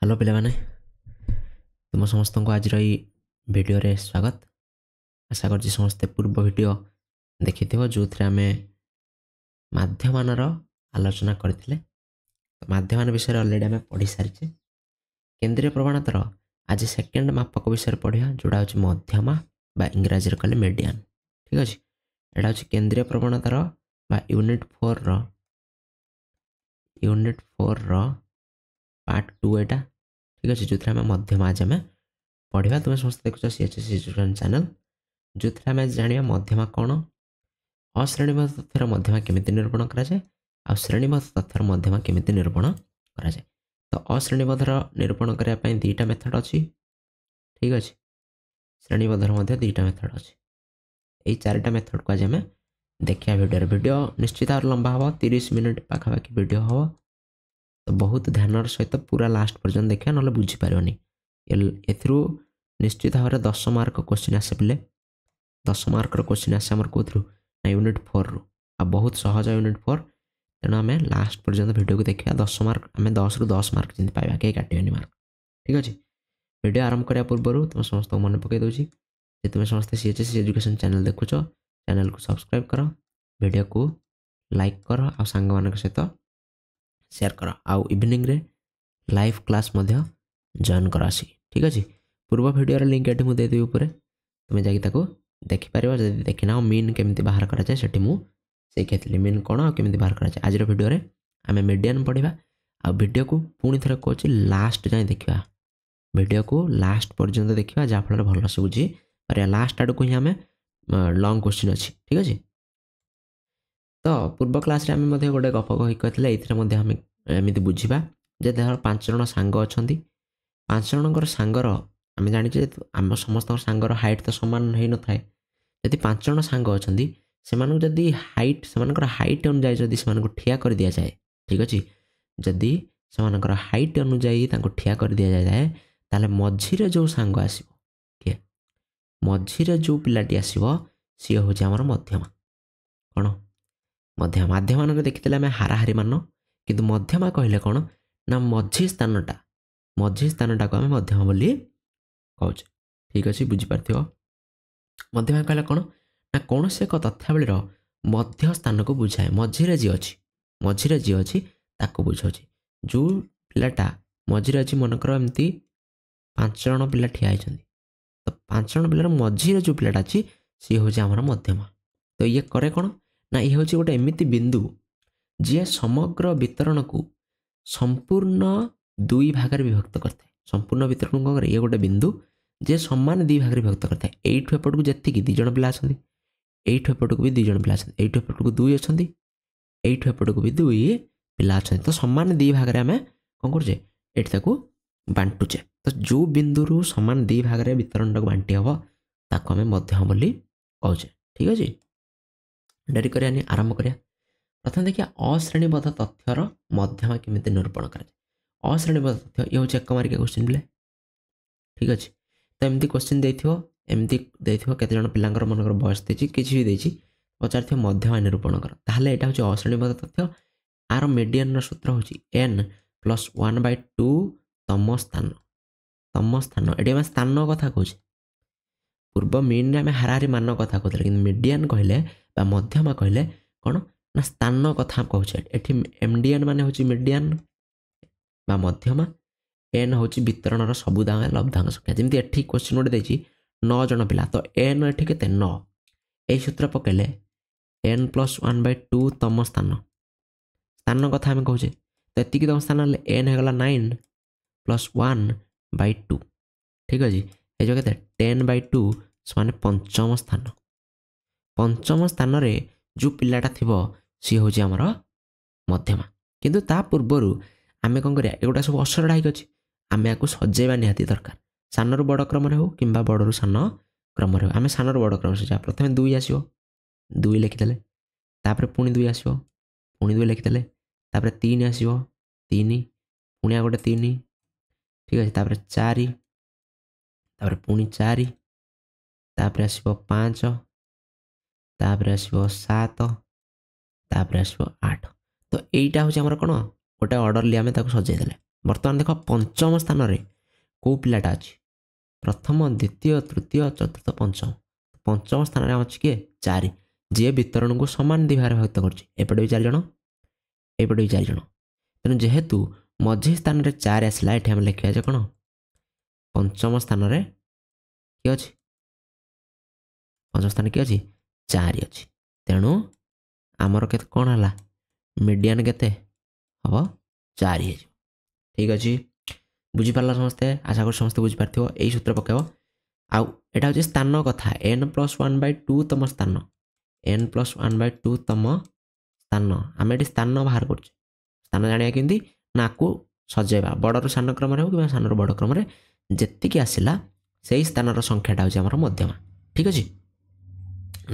Hello पे तुम समस्त को आज वीडियो रे स्वागत। आशा कर समस्ते पूर्व वीडियो देखि जो आम माध्यमानर आलोचना करते माध्यमान विषय अलरेडी आम पढ़ी सारी केन्द्रीय प्रवणतार आज सेकेंड मापक विषय पढ़ा जोड़ा हूँ मध्यमा बा इंग्राजी कहले मीडियन। ठीक अच्छे यहाँ हूँ केन्द्रीय प्रवणतार यूनिट 4 पार्ट 2 एटा। ठीक अच्छे जो आम मध्यमा आज आम पढ़ा तुम समस्त देखुच सीएचएस एजुकेशन चैनल जो आम जाना मध्यमा कौन अश्रेणीबद्ध तथ्यर मध्यमा केमिति निरूपण कराए आ श्रेणीबद्ध तथ्यर मध्यमा केमिति निरूपण कराए। तो अश्रेणीबद्धर निरूपण करने दुईटा मेथड अच्छी। ठीक अच्छे श्रेणीबद्धर दुईटा मेथड अच्छी यही चारिटा मेथड को आज आम देखा वीडियो निश्चित भाव लंबा हम 30 मिनट पाखापाखि वीडियो हम। तो बहुत ध्यान सहित पूरा लास्ट पर्यटन देखा ना बुझीपारनी एथरू निश्चित भाव 10 मार्क क्वेश्चन आसे पे 10 मार्क क्वेश्चन आसे आम कौन ना यूनिट 4 रु आ बहुत सहज यूनिट 4 तेणु आम लास्ट पर्यटन वीडियो को देखा 10 मार्क आम 10 रु 10 मार्क जमी पाइबा कहीं काटनी मार्क। ठीक अच्छे वीडियो आरंभ करने पूर्व तुम समस्त मन पकई दूसरी तुम समस्त सीएचएस एजुकेशन चैनल देखुच चैनल को सब्सक्राइब कर वीडियो को लाइक कर आ सांग मान सहित शेयर कर आउ इवनिंग रे लाइव क्लास जॉइन कर आसी। ठीक अच्छे पूर्व वीडियो लिंक ये मुझे देदेवी ऊपर तुम जा देखिपर जब देखना मीन केमी बाहर कराए से शिखाई मीन कौन आ केमी बाहर कराए। आज वीडियो आम मीडियन पढ़ा आ वीडियो को पुणी थे कौच लास्ट जाए देखा वीडियो को लास्ट पर्यंत देखा जहाँफल भल से बुझी पार लास्ट आड़ को ही आम लंग क्वेश्चन अच्छी। ठीक अच्छे तो पूर्व क्लास आम गोटे गप कहते ये आम एमती बुझा जे देह 5 जन सांग अच्छा 5 जनकर सांगर आम जाचे आम समस्त सांगर हाइट तो सामान हो न था जदि 5 जन सांग अच्छा से जदि हाइट से हाइट अनुजाई जदि से ठिया कर दि जाए। ठीक अच्छे जदि से हाइट अनुजाई ठिया कर दि जाए ताले मझीरे जो सांग आसो किए मझीरे जो पिलाटी आसो सी हूँ आमर मध्यमा कौन मध्यमा माध्यमान देखी आम हाराहारी मान किंतु मध्यमा कहले कौन ना मझी स्थानटा को आम मध्यमा बोली कौच। ठीक अच्छे बुझीपार मध्यमा कहले कौन ना कौन से एक तथ्यावलीर मध्य स्थान को बुझाए मझीरे जी अच्छी ताको बुझाऊँ जो पिलाटा मझीरे अच्छी मनकर एमती 5 जन पिला ठिया होती तो 5 जन पिलार मझीरे जो पिलाटा अच्छी सी हूँ आमर मध्यमा। तो ये करे कौन ना ये हूँ गोटे एमती बिंदु जी समग्र वितरण को संपूर्ण 2 भाग विभक्त करता है। संपूर्ण वितरण को ये गोटे बिंदु जे सम्मान 2 भाग विभक्त करता है। एठू एपट को जी 2 जन पिला आसती एठू एपट को भी 2 जन पिला आसती एठू एपट को 2 अच्छा एठू एपट को भी 2 पिला अच्छा तो सम्मान 2 भाग आम कौन करे ये बांटुचे। तो जो बिंदु रु सम्मान 2 भाग वितरण टाक बांटी हम ताको आम मध्यमा बोली कहे। ठीक अच्छे डेरी करानी आरंभ करिया प्रथम देखिए अश्रेणीबद्ध तथ्यर मध्यमा केमिति निरूपण कराए। अश्रेणीबद्ध तथ्य ये हूँ 1 मार्किया क्वेश्चन बोले। ठीक अच्छे तो एमती क्वेश्चन एमती केते जन पिलांकर मनकर बयस देछि किछि भी पचार मध्यमा निरूपण कर ताहले एटा हूँ अश्रेणीबद्ध तथ्य आर मीडियन सूत्र हूँ n + 1/2 तम स्थान ये स्थान कथा कहे पूर्व मीन आम हाराहारी मान कथा कहते कि मीडियन कहले मध्यमा कहले कौन ना स्थान कथा कहे एठी एमडीएन मान हूँ मीडियन बा मध्यमा एन हूँ वितरण सबुदाय लब्धांग संख्या जमी एठी क्वेश्चन गोटे देछि 9 जन पिला तो एन एठी केते 9 यही सूत्र पकेले n + 1/2 तम स्थान कथा आम कहे तो एतिकी तम स्थान एन होगा 9 + 1/2। ठीक अच्छे ये जो कहते 10/2 = पंचम स्थान पंचम स्थान रे जो पिलाटा थी सी हूँ आमर मध्यमा किंतु ता पूर्वर आम कौन करिया एगुटा सब असरड़ा अच्छे आम या सजेवा निहाती दरकार सान रु बड़ क्रम हो कि बड़ रु सान क्रम हो आम सान रु बड़ क्रम से प्रथम 2 आसो 2 लिखिदे तापर पुणी 2 आसो पुणी 2 लिखिदे तापर 3 आसो 3 पुणी गोटे 3। ठीक अच्छे तापर 4 तापर पुणी 4 तापर आसो 5 तापर आसो 7 तापर आसो 8। तो यहीटा हूँ आमर कौन गोटे अर्डरली आम सजेदेले बर्तमान देख पंचम स्थान में कौ पिलाटा अच्छी प्रथम द्वितीय तृतीय चतुर्थ पंचम पंचम स्थान में अच्छी किए 4 जी वितरण को सामान 2 भाग करपटे भी 4 जन एपटे भी 4 जन तेणु जेहेतु मझी स्थान में 4 आसला ये लिखा कौन पंचम स्थान में किए अच्छी पंचम स्थान किए अच्छी 4 अच्छी तेणु आमर के कौन है मीडियन केते हम 4 हो ठीक अच्छे बुझीपार समस्ते आशा कर समस्त बुझीपार यही सूत्र पकेब आउ एटा हूँ स्थान कथा n+1/2 तम स्थान n+1/2 तम स्थान आम ये स्थान बाहर कर स्थान जाना कि ना को सजेबा बड़र सान क्रम हो कि सान बड़ क्रम जी आसला से ही स्थान संख्याटा हूँ मध्यमा ठीक अच्छे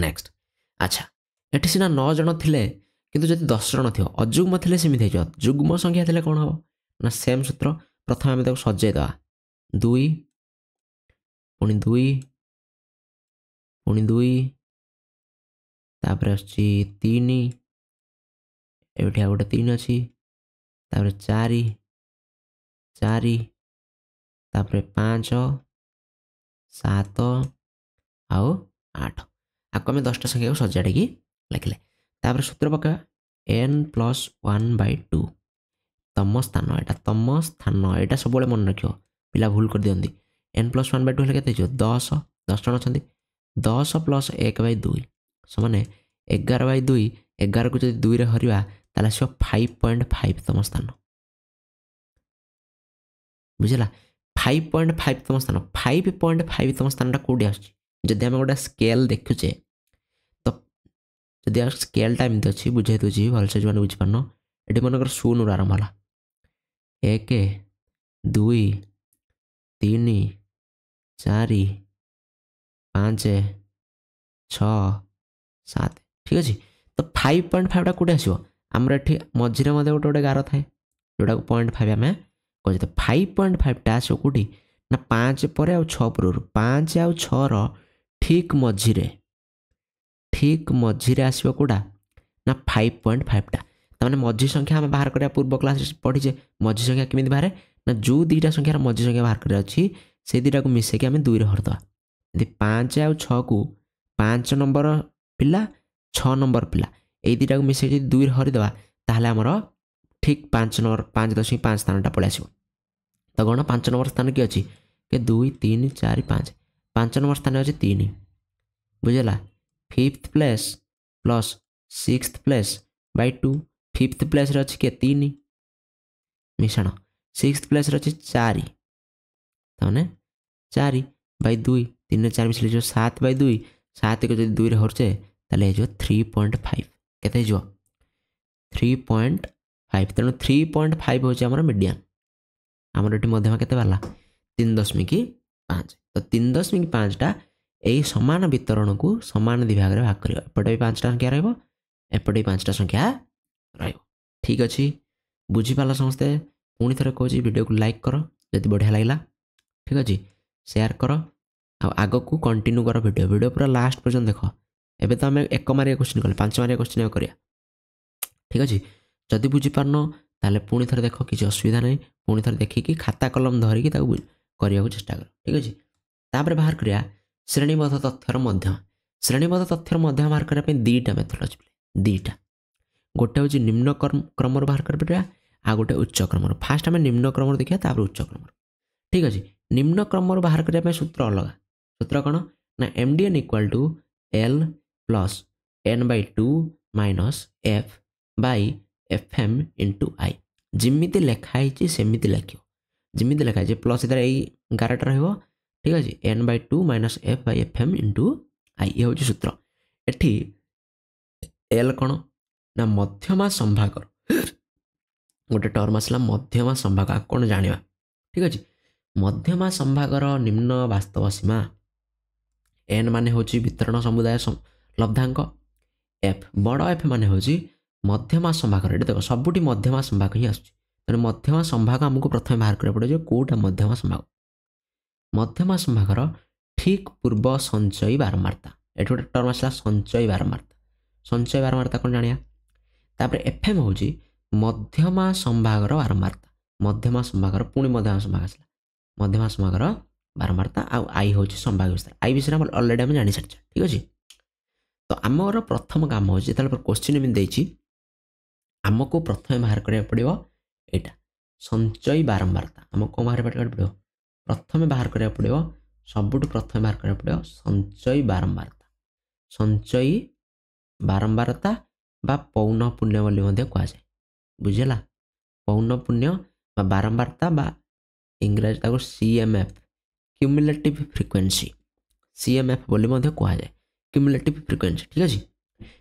नेक्स्ट अच्छा ये सीना 9 जन थे किंतु जब 10 जन थी अजुग्म थे सेमती हो जुग्म संख्या थे कौन हम ना सेम सूत्र प्रथम आम सजेद 2 पुणी 2 पुणी 2 तापर 3 एवं गोटे 3 अच्छी 4 4 तापर 5 7 आउ 8 आपको आम 10टा संख्या को सजाड़ी लिखले तापर सूत्र पका n+1/2 तम स्थान यहाँ तम स्थान यहाँ सब मन रख पिला भूल कर दिखती n+1/2 है के 10 10 जन अच्छा 10 + 1/2 समान 11/2 11 को जब 2 रे हरवा ताल आस 5.5 तम स्थान बुझला 5.5 तम स्थान 5.5 तम स्थान कौटी आदि आम गोटे स्केल देखुचे तो जदि स्केलटा एमती अच्छी बुझे दूसरी भलसे जो बुझीपार ये मनकर 0 आरंभ है 1 2 3 4 5 6 7 ठीक अच्छे तो 5.5 कौटे आसो आमर ये मझे गोटे गोटे गार थाए जोटा 0.5 आम कहे तो 5.5 आसो कौटी ना 5 पर 6 पूर्व 5 आउ 6 ठीक मझिरे आसो कौटा ना 5.5टा तमाने मझी संख्या आम बाहर करा पूर्व क्लास पढ़ीचे मझी संख्या केमी बाहर ना जो 2टा संख्यार मझी संख्या बाहर कर अच्छी से 2टा को मिसेक आम 2 रे हरदे यदि 5 आउ 6 को 5 नंबर पिला 6 नंबर पिला ये 2टा को मिसेक 2 रे हरदे ताहले आमर ठीक 5 नंबर 5.5 स्थानटा पलि आसो तो कौन 5 नंबर स्थान किए अच्छी 2 3 4 5 5 नंबर स्थान अच्छे 3 बुझला 5th place plus 6th place by 2 5th place अच्छी किए 3 मिश्रण 6th प्लेस अच्छी 4 तमें 4 बाय 2 3 4 मिसले जो 7/2 7 को जब 2 रे हरचे ताले 3.5 केते 3.5 तेणु 3.5 हूँ आम मीडियन आमर ये मध्यमा केते बाला 3.5 तो 3.5टा यही सामान वितरण को सामान 2 भाग में भाग कर एपटे भी 5टा संख्या रपटे भी 5टा संख्या ठीक अच्छे बुझीपार समस्ते पुणी थे कौच वीडियो को लाइक कर जब बढ़िया लगा ठीक अच्छे शेयर कर आग को कंटिन्यू कर वीडियो पूरा लास्ट पर्यटन देख एबे तो आम 1 मार्किया क्वेश्चन कले 5 मार्किया क्वेश्चन करिया ठीक अच्छे जदि बुझीपारन ताले पुणी थे देख किसी असुविधा नहीं पुणी थे देखिकी खाता कलम धरिकी करने को चेष्टा कर ठीक अच्छे तापर बाहर करिया श्रेणीबद्ध तथ्यर मध्यमा श्रेणीबद्ध तथ्यर मध्यमा बाहर करने 2टा मेथड अच्छे 2टा गोटे हूँ निम्न क्रम बाहर कर आ गोटे उच्च क्रम फास्ट आम निम्न क्रम देखिए तापर उच्च क्रम ठीक अच्छे निम्न क्रम बाहर करने सूत्र अलग सूत्र कौन ना MDN = L + n/2 - f/FM × I जिमिति लिखाई सेमिति लिख जिमिति लिखाई प्लस इधर यही गारटा रहा ठीक अच्छे n/2 - f/FM × I ये हूँ सूत्र एठी L कौन ना मध्यमा संभागर गोटे टर्म आसला मध्यमा संभाग कौन जाना ठीक अच्छे मध्यमा संभागर निम्न वास्तव सीमा n माने हूँ वितरण समुदाय लब्धांक f बड़ f माने हूँ मध्यमा संभागर ये देख सबुठी मध्यमा संभाग ही आसुच्छी मध्यमा संभाग आमको प्रथम बाहर करा पड़े कौटा मध्यमा संभाग मध्यमा संभागर ठीक पूर्व संचयी बारंबारता ये गोटे टर्म आसला संचयी बारंबारता कौन जाना तापर FM हूँ मध्यमा संभागर बारंबारता मध्यमा संभागर पुणी मध्यमा संभाग आसला मध्यमा संभागर बारंबारता आउ आई हूँ संभाग विस्तार आई विषय अलरेडी आम जानी सारी ठीक अच्छे। तो आमर प्रथम काम हो जो क्वेश्चन एमती आमको प्रथम बाहर करा पड़ो यहाँ संचयी बारंबारता आमको कौन बाहर पड़ो प्रथम बाहर करा पड़ो सबुठ प्रथम बाहर करा पड़ो संचयी बारंबारता संचयी बारंबारता बा पौन पुण्य बोली कहुए बुझेगा पौन पुण्य बारंबारता बा इंग्राजी ताको CMF क्यूमुलेटिव फ्रिक्वेंसी CMF बोली कहुए क्यूमुलेटिव फ्रिक्वेंसी ठीक अच्छे।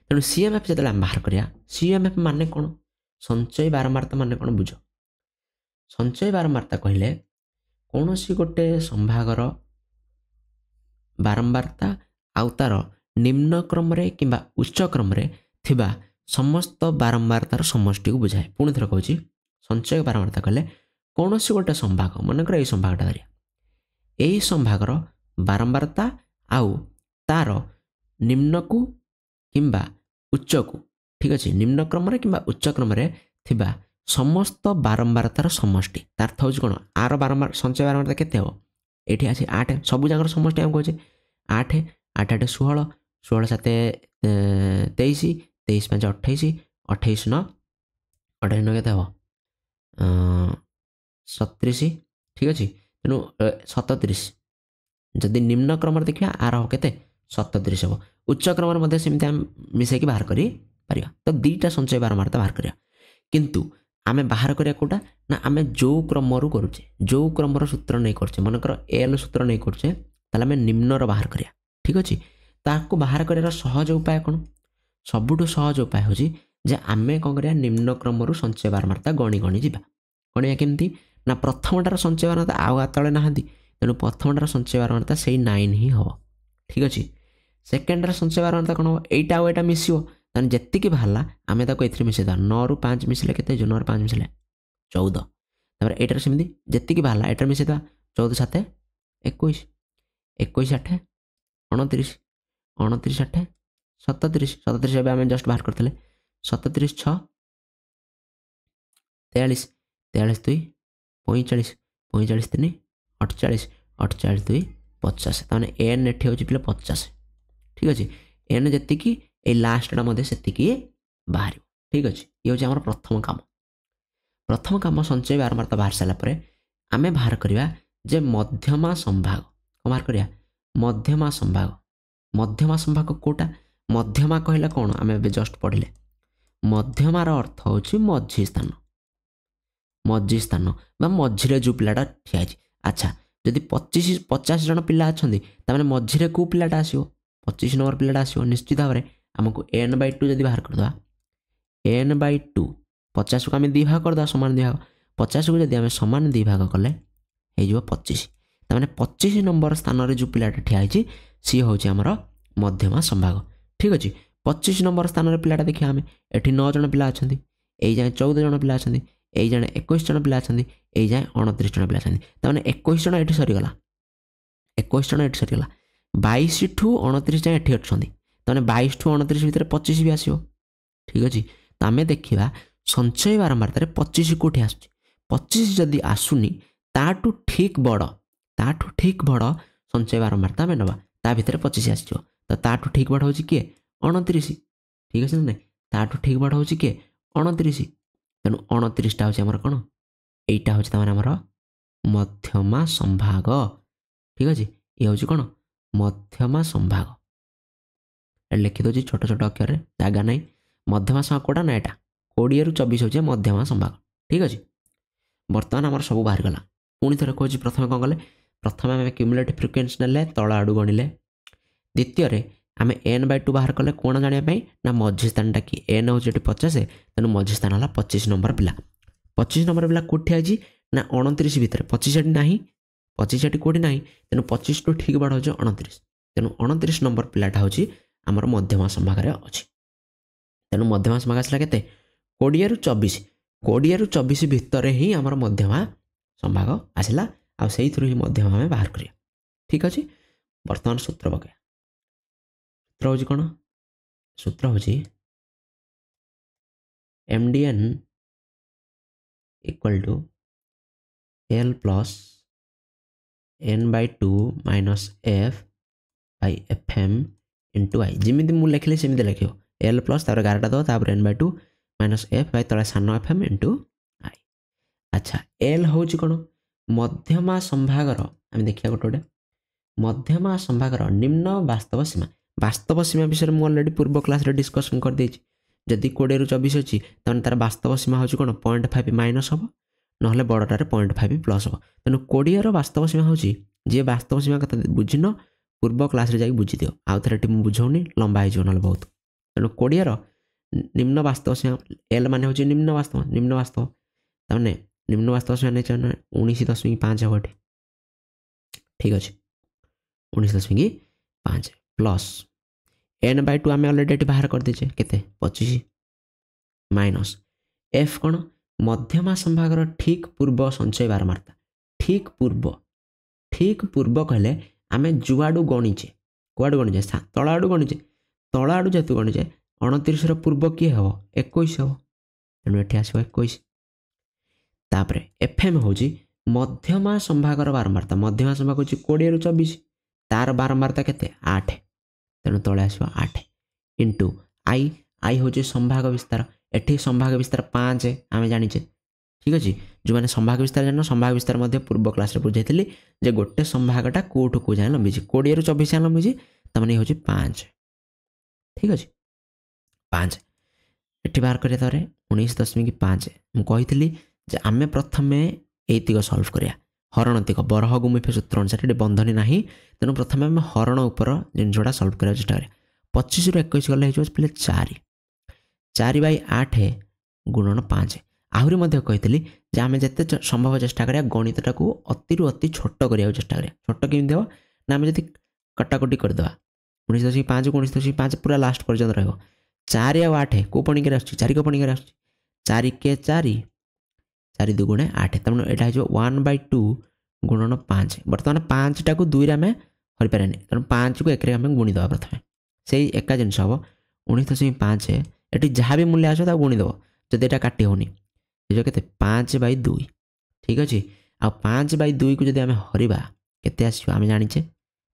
तेणु CMF जो आम बाहर करा CMF माने कौन संचयी बारंबारता माने कौन बुझ संचयी बारंबारता कहले कौन सी गोटे संभागर बारंबारता आउ तार निम्न क्रम कि उच्च क्रम थिबा समस्त बारंबारतार समष्टि को बुझाए। पुणी थर कहूँ संचय बारंबारता कहले कौन सी गोटे संभाग मनकर यही संभागटा धरिया यही संभागर बारंबारता आउ तार निम्न को किंबा उच्च को ठीक अच्छे निम्न क्रम कि उच्च क्रम थिबा समस्त बारंबारतार समष्टि तार अर्थ हूँ कौन आर बारंबार संचय बारंबारता केते हो ये आसी 8 सबू जाकर समष्टि आम कहे 8 8 8 16 16 7 23 23 5 28 28 9 28 9 केते हम 37 ठीक अच्छे। तेणु 37 जदि निम्न क्रम देखिए आर हम के 37 हम उच्च क्रम सेमती आम मिसेक बाहर कर तो दीटा संचय बारंबारता बाहर करिया किंतु आमे बाहर करिया कोटा ना आमे जो क्रम रु करुचे जो क्रम सूत्र नहीं करछे मनकर एल सूत्र नहीं करछे ताले आमे निम्नर बाहर करिया ठीक अच्छे। ताको बाहर करार सहज उपाय कौन सबुठ सहज उपाय हूँ जे आमे कौन करिया निम्न क्रम रु संचय बारंबारता गणी गणी जा गणिया केमती ना प्रथमटार संचय बारंबारता आउ तले नहांती तेणु प्रथमटार संचय बारंबारता से 9 ही हम ठीक अच्छे। सेकेंडर संचय बारंबारता कौन हम एटा आउ एटा मिसियो ताने जेतिकी बाहरला आमे ताको एथरे मिसेदा 9 रु 5 मिसले केते 9 रु 5 मिसले 14 तापर एटार सेमती जेतिकी बाहरला एटार मिसेदा 14 7 21 21 8 29 29 8 37 37 एबे आमे जस्ट बाहर करथले 37 6 43 43 2 45 45 3 48 48 2 50 ताने एन एठी होची पिले 50 ठीक अच्छे। एन जेतिकी ए लास्टटा मध्य सेतिकी बाहर ठीक अच्छे। ये हूँ आम प्रथम काम संचय बारंबारता बाहर सारापर आमे बाहर करवा जे मध्यमा संभाग कौन बाहर करिया मध्यमा संभाग कोटा मध्यमा कहला कौन आमे जस्ट पढ़ले मध्यमार अर्थ हूँ मझी स्थान बा मझिरे जो पिलाटा ठिया अच्छा जदि 50 जन पिला अच्छा मझिरे को पिलाटा आसो 25 नंबर पिलाटा आसो निश्चित भाव में आमको n/2 जदि बाहर करदे n/2 50 को आम 2 भाग करदे सामान 2 भाग 50 को जदि आम सामान 2 भाग कले हो 25 ताने 25 नंबर स्थान रे जो पिलाटा ठिया सी हूँ आमर मध्यमा संभाग ठीक अच्छे। 25 नंबर स्थान रे पिलाटा देखिए आम एठी 9 जन पिला अच्छा यही जाए 14 जन पिला अच्छा यही जाए 21 जन पिला अच्छा यही जाए 29 जन पिला अच्छा ताने 21 जन ये सरीगला 21 जन ये सरीगला 22 ठू 29 जाए ये अच्छा ताने 22 ठू 29 भितर 25 भी आसो ठीक अच्छे। तो आम देखा संचय बारंबारतार 25 कौटी आस 25 जदि आसुनी ताठू ठीक बड़ संचय बारंबारता आम नवा ता भितर 25 आसो तो ताठू ठीक बड़ हूँ किए 29 ठीक अच्छे ना ताठू ठीक बड़ हूँ किए 29 तेणु 29टा हूँ आमर कौन यहीटा हूँ तमार आमर मध्यमा संभाग ठीक अच्छे। ये हूँ कौन मध्यमा संभाग लिखिदे छोट छोट अक्षर जगह ना मध्यमा संभाग कोटा ना यहाँ 20 रु 24 हूँ मध्यमा संभाग ठीक अच्छे। बर्तमान आमर सब बाहर गला पुणी थर कहूँ प्रथम कौन कले प्रथम आम क्यूमुलेटिव फ्रिक्वेंसी ने तल आड़ू गणिले द्वितीय आम n/2 बाहर कले कौन जानापी ना मझी स्थानटा कि n हूँ 50 तेणु मझी स्थान है 25 नंबर पिला 25 नंबर पिला कौटी आई ना 29 भितर 25 ना 25 कौटी ना तेणु 25 टू ठीक बड़ हूँ 29 तेणु 29 नंबर पिलाटा हूँ आमर मध्यमा संभाग अच्छी तेणु मध्यमा संभाग आसला के 20 रु 24 भितर ही आमर मध्यमा संभाग आसला आ से ही मध्यमा आम बाहर करिया ठीक अच्छे। बर्तमान सूत्र पकड़ सूत्र हूँ कौन सूत्र हूँ MDN equal to L plus N by two minus F by F M into I जमी मुझे लिखली सेमती लिख एल प्लस तापर 11टा दो तापर n by two minus F by तले सान एफ एम इंटू आई। अच्छा एल हूँ कौन मध्यमा संभागर आम देखिए गोटे गोटे मध्यमा संभागर निम्न वास्तव सीमा विषय में अलरेडी पूर्व क्लास डिस्कसन कर देछि जदि 20 रु 24 अच्छी तेनाली तार वास्तव सीमा हूँ कौन 0.5 माइनस हम ना बड़टार 0.5 प्लस हम तेणु 20 वास्तव सीमा हूँ जी वास्तव सीमा कथा बुझिन पूर्व क्लास रे जाई बुझी दियो आउ थे मुझे बुझाऊनी लंबा हो ना बहुत तेणु 20 निम्न वास्तव सीमा एल मान हूँ निम्न वास्तव तमें निम्न वास्तव सीमा नहीं 19.5 हम ये ठीक अच्छे 19.5 प्लस एन बाय टू आम अलरेडी बाहर कर दीचे केते 25 माइनस एफ कौन मध्यमा संभागर ठीक पूर्व संचय बारमार्ता ठीक पूर्व कहले आम जुआड़ू गणीचे कुआड़ू गणीचे तला आड़ू गणीचे तला आड़ू जेतु गणीचे 29 पूर्व किए हम 21 हम तेणु ये आस 21 तापर एफ एम हूँ मध्यमा संभागर बारंबारता मध्यमा संभाग हूँ 20 रु 24 तार बारंबारता केते 8 तेणु तले आस 8 इंटू आई आई हूँ संभाग विस्तार एटी संभाग विस्तार 5 आम जाचे ठीक अच्छे जो मैंने संभाग विस्तार जान संभाग विस्तार पूर्व क्लास बुझाई जे गोटे संभागटा कौटू कौ जाए लंबी 20 रु 24 जाए लंबी तमें हूँ 5 ठीक अच्छे 5 एटी बाहर करें 19.5 मुझे आम प्रथम एतिक सल्व करिया हरणतिक बरह गुमिफे सूत्र अनुसार ये बंधनी ना तेणु प्रथम आम हरण उपर जिनटा सल्व कराया चेष्टा करें 25 रु 21 गले पे 4 बाय 8 गुणन 5 आहरी कही आम जिते संभव चेष्टा करिया गणितटा को अति छोट करिया चेष्टा करिया छोट केमती हम ना आम जब कटाकटी करदे 19.5 को 19.5 पूरा लास्ट पर्यटन रहा 4 आ 8 कौ पणिक 4 को पणिक 4 के 4 4 2 8 तमें यहाँ हो 1/2 गुणन 5 बर्तमान 5टा को 2 आम हरि पारे तेनाली 5 को 1 आम गुणीद प्रथम से एका जिनस हम 19.5 ये जहाँ भी मूल्य आस गुणीदेव जब यहाँ काटी होनी जो के 5/2 ठीक अच्छे आ 5/2 को जब आम हरवा के आम जाचे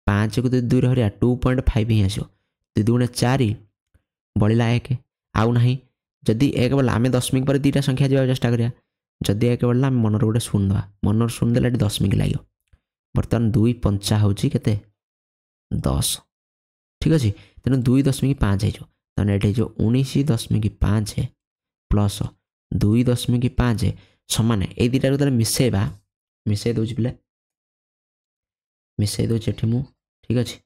5 को 2 हरिया 2.5 ही आसो 2 2 4 बढ़ला 1 आउ ना जदि 1 बोला आम दशमिक पर 2टा संख्या जावा चेष्टा करिया जदि 1 बढ़ला आम मनर गोटे शून्य दवा मनर शून्य देला दशमिक लगे बर्तमान 2 पंचा हूँ के 10 ठीक अच्छे तेणु 2.5 हो ये 19.5 प्लस 2.5 सामान ये दुटा को मिसेबा मिसई दूँ पे मिसई दूँ ठीक अच्छे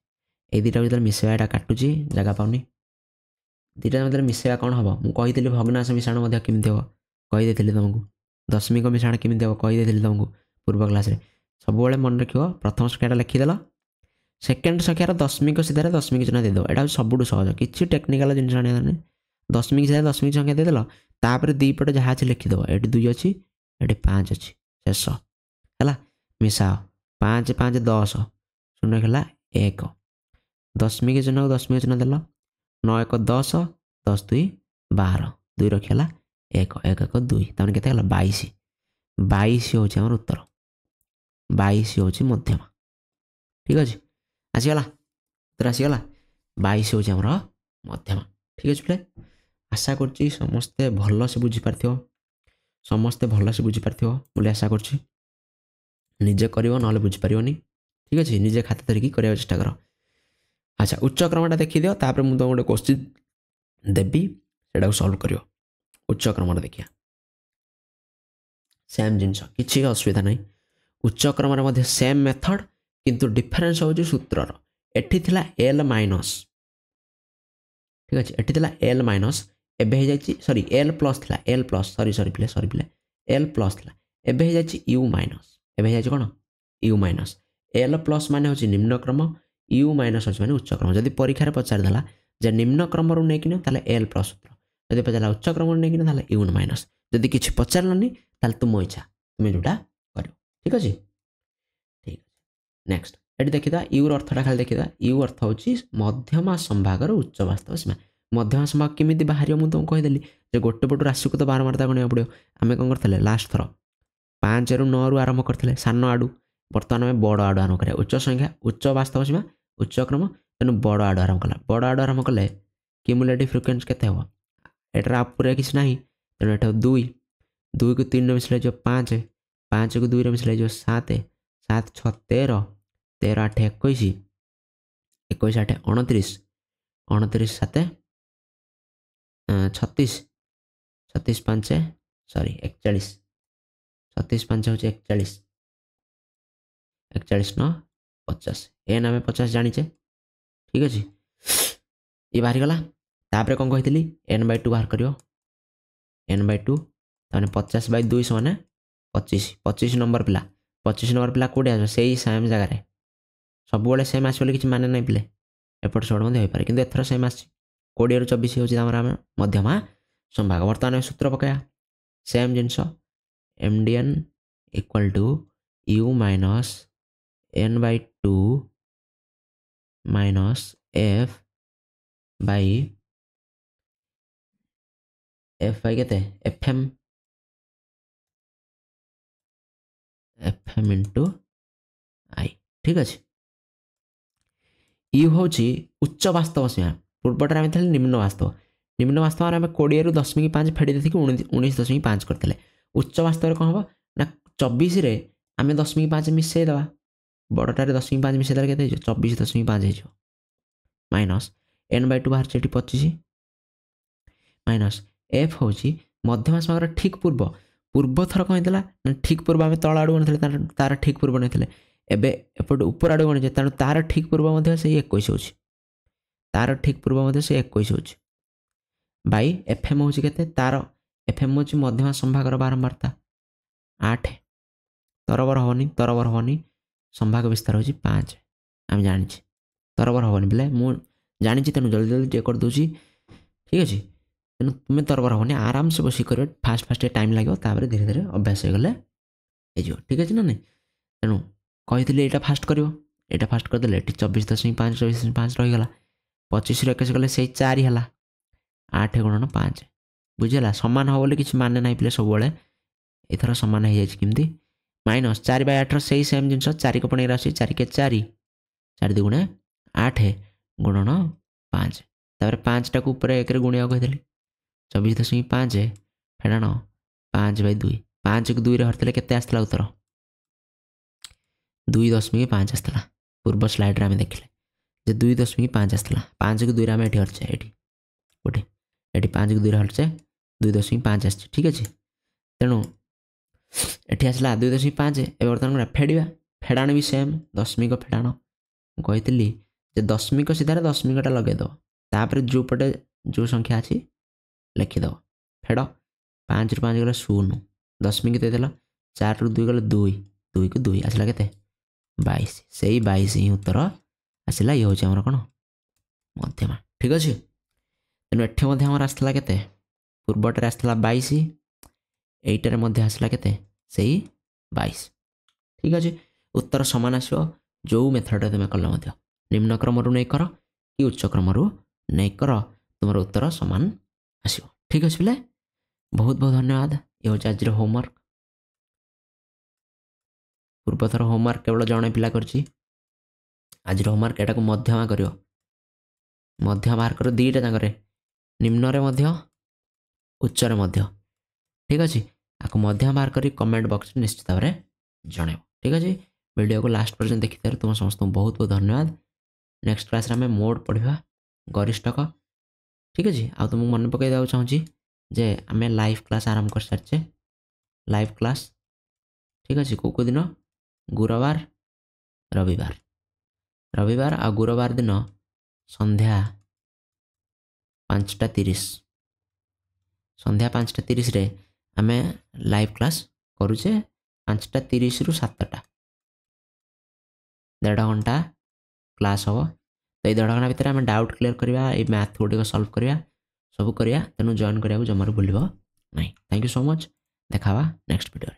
ये दुटा को मिसेबा यहाँ काटुची जगह पाऊनी दुटा मतलब मिसेबा कौन हम मुझे भग्नांश मिश्रण केमती हम कहीदे तुमको दशमिक मिश्रण केमती हम कहीदे तुमको पूर्व क्लास सब मन रख प्रथम संख्याटा लिखिदेल सेकेंड संख्यार दशमिक सीधार दशमिक चिन्ह देदेव यहाँ सबुठ सहज किसी टेक्निकाल जिन जाना दशमिक सीधा दशमिक संख्या देदेल तापर दीपट जहाँ अच्छे लिखिदेव ये 2 अच्छी ये 5 अच्छी शेष है मिसाओ 5 5 10 शून्य खेला 1 दशमिक चिन्ह को दशमिक चिन्ह देल 9 1 10 10 2 12 2 रखिला 1 1 1 2 तमें के 22 22 हूँ आम उत्तर 22 हूँ मध्यमा ठीक अच्छे आसीगला उत्तर आसीगला 22 हूँ आमर मध्यमा ठीक अच्छे पे आशा करছি समस्ते भल से बुझीपार समस्ते भल से बुझीपार बोली आशा करছি निजे कर ना बुझीपार ठीक अच्छे निजे खाते धरिकी करने चेष्टा कर अच्छा उच्च क्रमटा देखीदियो तापर मुझे गोटे क्वेश्चन देवी से सल्व कर उच्च क्रमटा देखिए सेम जिनस किसी असुविधा नहीं उच्च क्रम सेम मेथड किंतु डिफरेन्स हूँ सूत्रर एठी थिला एल माइनस ठीक अच्छे एठी थिला एल माइनस एबे हो सॉरी एल प्लस थिला एल प्लस सॉरी पिले एल प्लस थिला एबे हो यू माइनस एबे हो कौन यू माइनस एल प्लस माने होची निम्न क्रम यू माइनस होची माने उच्च क्रम जदि परीक्षा पचार देला जे निम्न क्रम रु नै किने ताले एल प्लस सूत्र जदि पचारला उच्च क्रम रु नै किने ताले यू माइनस जदि किछि पचारलानी ताले तुम इच्छा तुम जोटा करो ठीक अछि ठीक नेक्स्ट एटी देखिदा यूर अर्थटा खाली देखिदा यू अर्थ होची मध्यमा संभागर उच्च वास्तव सीमा मध्यमा संभाग केमिति बाहरियो मु तुमको कहि देली जे गोटे पटु राशि को तो बारंबार गणिया पड़ो आमे कोन करथले लास्ट थरो 5 रु 9 रु आरंभ करथिले सान आडू वर्तमान में बड़ आडू आरंभ करिया उच्च संख्या उच्च वास्तव सीमा उच्च क्रम तेणु बड़ आडू आरंभ कला बड़ आडू आरंभ कले क्यूमुलेटिव फ्रिक्वेंसी केते हो एटार आपुरे किछ नाही तेणु एटा 2 2 को 3 रे मिसले जो 5 5 को 2 रे मिसले जो 7 7 6 13 13 8 21 21 8 29 29 7 36 36 5 सॉरी 41 36 5 होचे 41 41 9 50 एन आम 50 जानीचे ठीक अच्छे ये बाहरी गला तापर कौन कही n/2 बाहर करियो n/2 ताने 50/2 समान 25 25 नंबर पिला 25 नंबर पिला कोडे आसो सेही सेम जगह रे सब बेले सेम आसो बोले किछि माने नै पिले एपट सड मध्ये होई पारे किंतु एथर सेम आछि 20 रु 24 होछि हमर मध्यमा संभाग वर्तमान सूत्र पकाया सेम जिंस mdn equal to u minus n/2 minus f by केते fm इंटू आई ठीक अच्छे यू हूँ उच्च वास्तव सीमा पूर्वटर आम निम्न वास्तव आम 20 रु 10.5 फेड़ी देखिए 19.5 करते उच्च वास्तव कौन हम ना 24 रे आम 10.5 मिसईदे बड़टारे 10.5 मिसईदे के 24.5 माइनस n/2 बाहर 25 माइनस एफ हूँ मध्यमा सीमार ठीक पूर्व पूर्व थर कौन होता ठीक पूर्व आम तल आड़ू गणि तार ठीक पूर्व नहीं एबे एपट ऊपर आड़ू गणि तेणु तार ठीक पूर्व से 21 होची तार ठीक पूर्व से 21 होची बाई एफएम होची केते तार एफएम होची मध्यमा संभागर बारंबारता 8 तरबर होनी संभाग विस्तार होची 5 आम जानी तरबर होनी बोले मु जानी तेणु जल्दी जल्दी टे कर दूची ठीक अच्छे तेणु तुम्हें तरबर होनी आराम से बस कर फास्ट टाइम लगे धीरे धीरे अभ्यास हो गले ठीक अच्छे ना नहीं तेणु कही यहाँ फास्ट कर यहाँ फास्ट करदे 24.5 24.5 रहीगला 25 रु 21 गले से 4 है 8 गुणन 5 बुझेगा सामान हम बोले किसी माने ना पे सब एथर सामान हो जाती माइनस 4/8 से सेम जिन 4 को पड़े 4 के 4 4 2 8 गुणन 5 5 टाक एक गुणिया कही 24.5 फेड़ाण 5/2 5 को 2 हरते के आसला उत्तर 2.5 आसला पूर्व स्लाइड आम देखले 2.5 आसला 5 को 2 आम ये हरचे ये गोटे ये 5 को 2 हरचे 2.5 आस ठीक अच्छे तेणु ये आसला 2.5 ए बर्तमान फेड़ा फेड़ाण भी सेम दशमिक फेड़ाण कही दशमिक सीधार दशमिकटा लगेद तापर जो पटे जो संख्या अच्छी लिखिदेव फेड़ 5 रु 5 गले 0 दशमिक देदेल 4 रु 2 गले 2 2 को 2 आसला के 22 से 22 ही उत्तर आसला ये हूँ कौन मध्यमा ठीक अच्छे तेणु एठे आसला के पूर्वटे आसला 22 एईटार आसला के से 22 ठीक अच्छे उत्तर सामान आसो जो मेथड तुम कल निम्न क्रम नहीं कर कि उच्च क्रम नहीं कर तुम उत्तर सामान आसो ठीक अच्छे पिले बहुत बहुत धन्यवाद ये हूँ आज होमवर्क पूर्वथर होमवर्क केवल जड़े पिला करछि आज होमवर्क एटा को मध्यमा करियो मध्य बाहर कर दीटा जांगरे निम्न रे मध्य उच्च रे मध्य ठीक अच्छे आपको मध्यमा बाहर करी कमेंट बॉक्स में निश्चित भाव में जणेब ठीक अच्छे वीडियो को लास्ट पर्यंत देखि तुम समस्त बहुत बहुत धन्यवाद नेक्स्ट क्लास में मोड पढ़ा गरिष्ठक ठीक अच्छे आ तुमको मन पकई देवा चाहूँगी जे आम लाइव क्लास आरंभ कर सारी लाइव क्लास ठीक अच्छे को दिन गुरुवार रविवार आ गुरुवार दिन संध्या 5:30 संध्या 5:30 रे आम लाइव क्लास करुचे 5:30 रु 7टा 1.5 घंटा क्लास हम तो ये 1.5 घंटा भितर आम डाउट क्लियर करवा ये मैथ गुड़िक सल्व करवा सब करवा तेणु जॉइन करा जमार भूल ना थैंक यू सो मच देखा नेक्स्ट वीडियो।